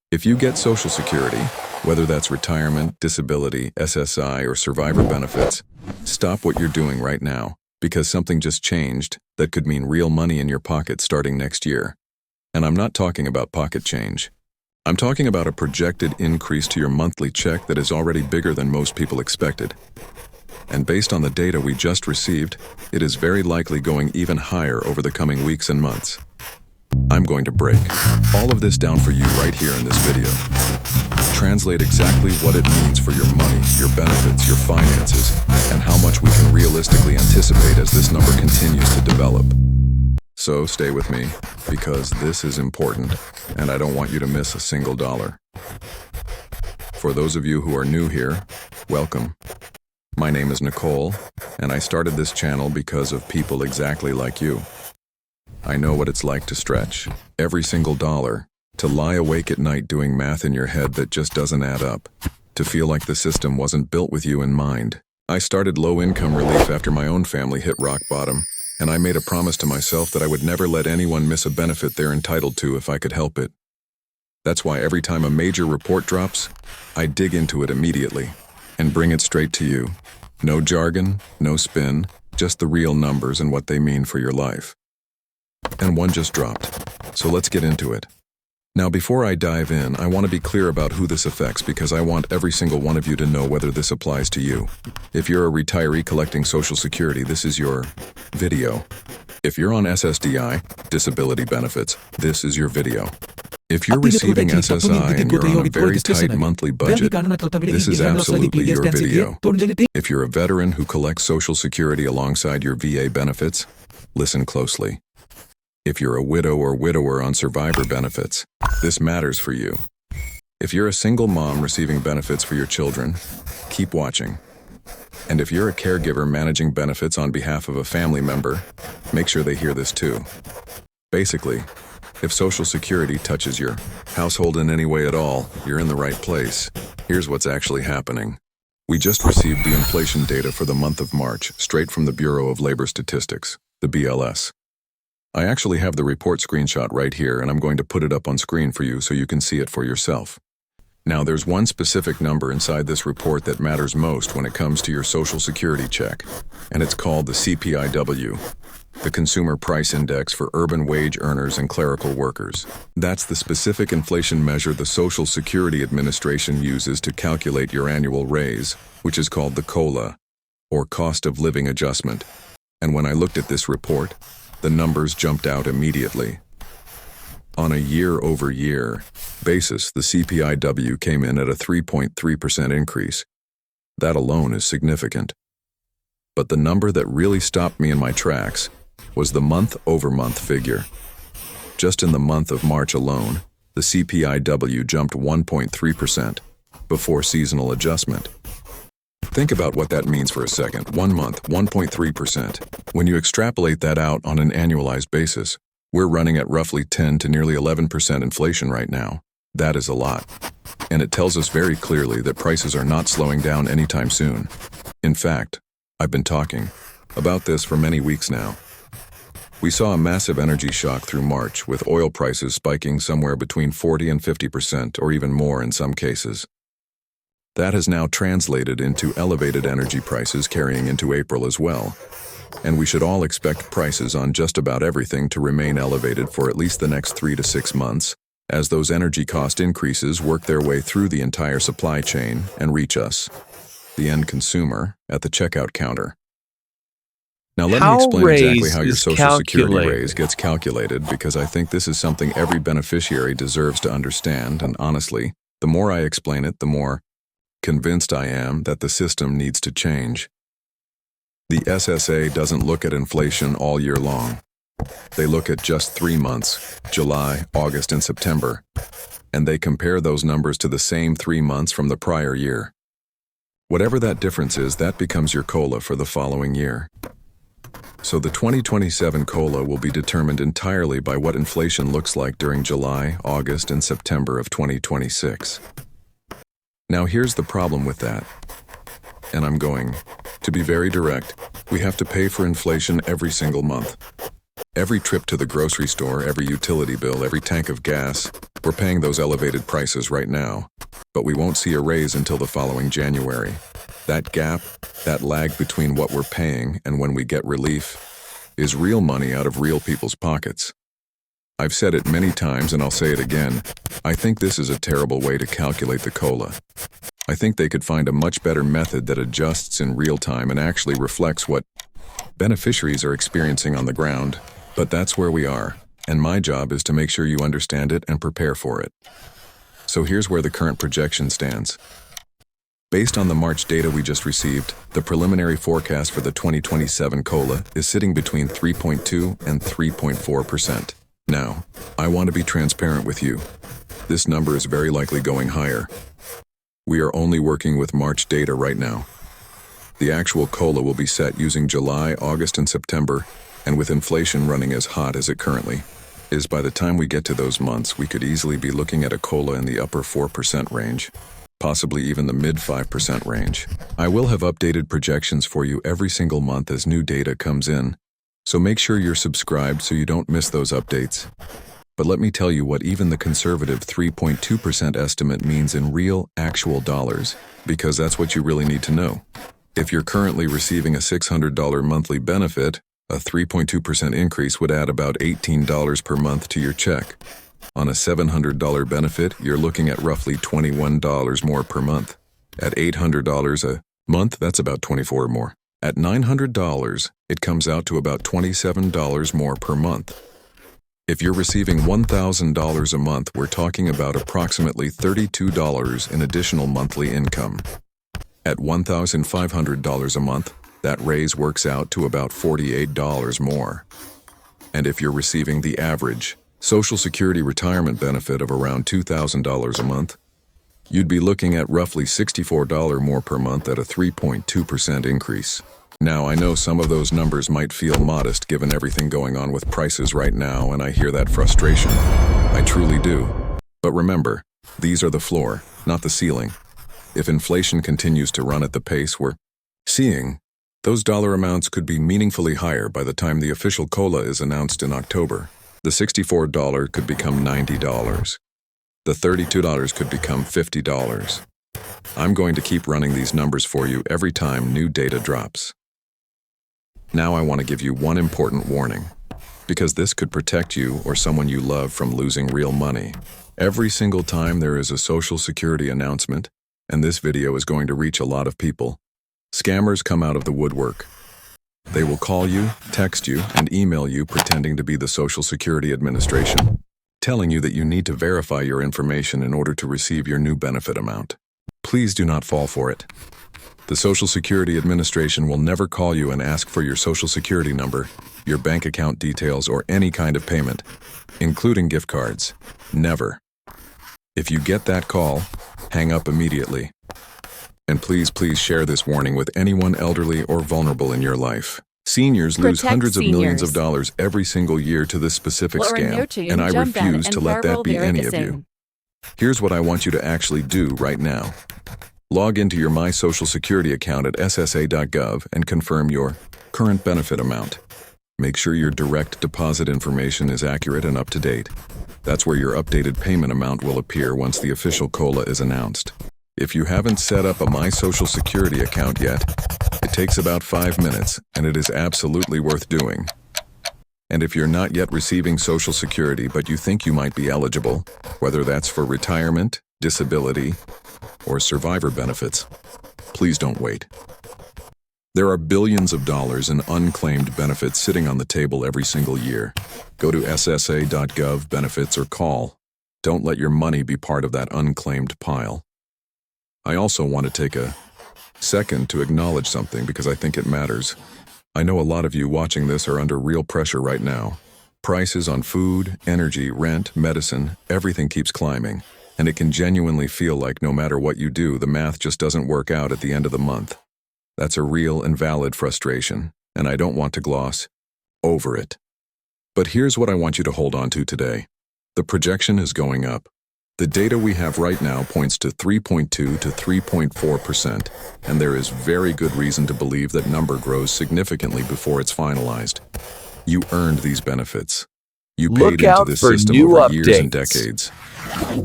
If you get Social Security, whether that's retirement, disability, SSI, or survivor benefits, stop what you're doing right now, because something just changed that could mean real money in your pocket starting next year. And I'm not talking about pocket change. I'm talking about a projected increase to your monthly check that is already bigger than most people expected. And based on the data we just received, it is very likely going even higher over the coming weeks and months. I'm going to break all of this down for you right here in this video. Translate exactly what it means for your money, your benefits, your finances, and how much we can realistically anticipate as this number continues to develop. So stay with me, because this is important, and I don't want you to miss a single dollar. For those of you who are new here, welcome. My name is Nicole, and I started this channel because of people exactly like you. I know what it's like to stretch every single dollar, to lie awake at night doing math in your head that just doesn't add up, to feel like the system wasn't built with you in mind. I started low-income relief after my own family hit rock bottom, and I made a promise to myself that I would never let anyone miss a benefit they're entitled to if I could help it. That's why every time a major report drops, I dig into it immediately and bring it straight to you. No jargon, no spin, just the real numbers and what they mean for your life. And one just dropped, so let's get into it. Now, before I dive in, I want to be clear about who this affects because I want every single one of you to know whether this applies to you. If you're a retiree collecting Social Security, this is your video. If you're on SSDI, disability benefits, this is your video. If you're receiving SSI and you're on a very tight monthly budget, this is absolutely your video. If you're a veteran who collects Social Security alongside your VA benefits, listen closely. If you're a widow or widower on survivor benefits, this matters for you. If you're a single mom receiving benefits for your children, keep watching. And if you're a caregiver managing benefits on behalf of a family member, make sure they hear this too. Basically, if Social Security touches your household in any way at all, you're in the right place. Here's what's actually happening. We just received the inflation data for the month of March, straight from the Bureau of Labor Statistics, the BLS. I actually have the report screenshot right here, and I'm going to put it up on screen for you so you can see it for yourself. Now, there's one specific number inside this report that matters most when it comes to your Social Security check, and it's called the CPIW, the Consumer Price Index for urban wage earners and clerical workers. That's the specific inflation measure the Social Security Administration uses to calculate your annual raise, which is called the COLA, or Cost of Living Adjustment. And when I looked at this report, the numbers jumped out immediately. On a year-over-year basis, the CPIW came in at a 3.3% increase. That alone is significant. But the number that really stopped me in my tracks was the month-over-month figure. Just in the month of March alone, the CPIW jumped 1.3% before seasonal adjustment. Think about what that means for a second. 1 month, 1.3%. When you extrapolate that out on an annualized basis, we're running at roughly 10 to nearly 11% inflation right now. That is a lot. And it tells us very clearly that prices are not slowing down anytime soon. In fact, I've been talking about this for many weeks now. We saw a massive energy shock through March, with oil prices spiking somewhere between 40 and 50%, or even more in some cases. That has now translated into elevated energy prices carrying into April as well. And we should all expect prices on just about everything to remain elevated for at least the next 3 to 6 months, as those energy cost increases work their way through the entire supply chain and reach us, the end consumer, at the checkout counter. Now let me explain exactly how your Social Security raise gets calculated, because I think this is something every beneficiary deserves to understand, and honestly, the more I explain it, the more convinced I am that the system needs to change. The SSA doesn't look at inflation all year long. They look at just 3 months, July, August, and September, and they compare those numbers to the same 3 months from the prior year. Whatever that difference is, that becomes your COLA for the following year. So the 2027 COLA will be determined entirely by what inflation looks like during July, August, and September of 2026. Now here's the problem with that, and I'm going to be very direct. We have to pay for inflation every single month. Every trip to the grocery store, every utility bill, every tank of gas, we're paying those elevated prices right now. But we won't see a raise until the following January. That gap, that lag between what we're paying and when we get relief, is real money out of real people's pockets. I've said it many times and I'll say it again. I think this is a terrible way to calculate the COLA. I think they could find a much better method that adjusts in real time and actually reflects what beneficiaries are experiencing on the ground. But that's where we are, and my job is to make sure you understand it and prepare for it. So here's where the current projection stands. Based on the March data we just received, the preliminary forecast for the 2027 COLA is sitting between 3.2 and 3.4%. Now, I want to be transparent with you. This number is very likely going higher. We are only working with March data right now. The actual COLA will be set using July, August, and September, and with inflation running as hot as it currently is, by the time we get to those months, we could easily be looking at a COLA in the upper 4% range, possibly even the mid 5% range. I will have updated projections for you every single month as new data comes in, so make sure you're subscribed so you don't miss those updates. But let me tell you what even the conservative 3.2% estimate means in real, actual dollars, because that's what you really need to know. If you're currently receiving a $600 monthly benefit, a 3.2% increase would add about $18 per month to your check. On a $700 benefit, you're looking at roughly $21 more per month. At $800 a month, that's about $24 more. At $900, it comes out to about $27 more per month. If you're receiving $1,000 a month, we're talking about approximately $32 in additional monthly income. At $1,500 a month, that raise works out to about $48 more. And if you're receiving the average Social Security retirement benefit of around $2,000 a month, you'd be looking at roughly $64 more per month at a 3.2% increase. Now, I know some of those numbers might feel modest given everything going on with prices right now, and I hear that frustration. I truly do. But remember, these are the floor, not the ceiling. If inflation continues to run at the pace we're seeing, those dollar amounts could be meaningfully higher by the time the official COLA is announced in October. The $64 could become $90. The $32 could become $50. I'm going to keep running these numbers for you every time new data drops. Now I want to give you one important warning, because this could protect you or someone you love from losing real money. Every single time there is a Social Security announcement, and this video is going to reach a lot of people, scammers come out of the woodwork. They will call you, text you, and email you pretending to be the Social Security Administration, telling you that you need to verify your information in order to receive your new benefit amount. Please do not fall for it. The Social Security Administration will never call you and ask for your Social Security number, your bank account details, or any kind of payment, including gift cards. Never. If you get that call, hang up immediately. And please share this warning with anyone elderly or vulnerable in your life. Seniors lose hundreds of millions of dollars every single year to this specific scam, and I refuse to let that be any of you. Here's what I want you to actually do right now. Log into your My Social Security account at ssa.gov and confirm your current benefit amount. Make sure your direct deposit information is accurate and up to date. That's where your updated payment amount will appear once the official COLA is announced. If you haven't set up a My Social Security account yet, it takes about 5 minutes, and it is absolutely worth doing. And if you're not yet receiving Social Security but you think you might be eligible, whether that's for retirement, disability, or survivor benefits, please don't wait. There are billions of dollars in unclaimed benefits sitting on the table every single year. Go to ssa.gov benefits or call. Don't let your money be part of that unclaimed pile. I also want to take a second to acknowledge something because I think it matters. I know a lot of you watching this are under real pressure right now. Prices on food, energy, rent, medicine, everything keeps climbing, and it can genuinely feel like no matter what you do, the math just doesn't work out at the end of the month. That's a real and valid frustration, and I don't want to gloss over it. But here's what I want you to hold on to today. The projection is going up. The data we have right now points to 3.2 to 3.4%, and there is very good reason to believe that number grows significantly before it's finalized. You earned these benefits. You Look paid into out this for system new over years and updates. decades.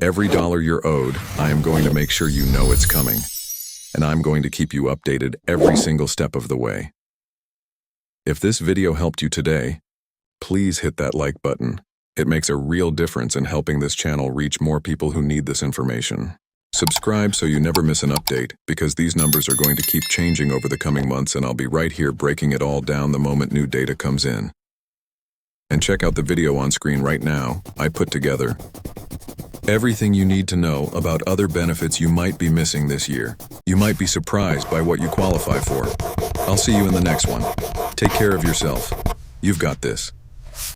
Every dollar you're owed, I am going to make sure you know it's coming. And I'm going to keep you updated every single step of the way. If this video helped you today, please hit that like button. It makes a real difference in helping this channel reach more people who need this information. Subscribe so you never miss an update, because these numbers are going to keep changing over the coming months, and I'll be right here breaking it all down the moment new data comes in. And check out the video on screen right now. I put together everything you need to know about other benefits you might be missing this year. You might be surprised by what you qualify for. I'll see you in the next one. Take care of yourself. You've got this.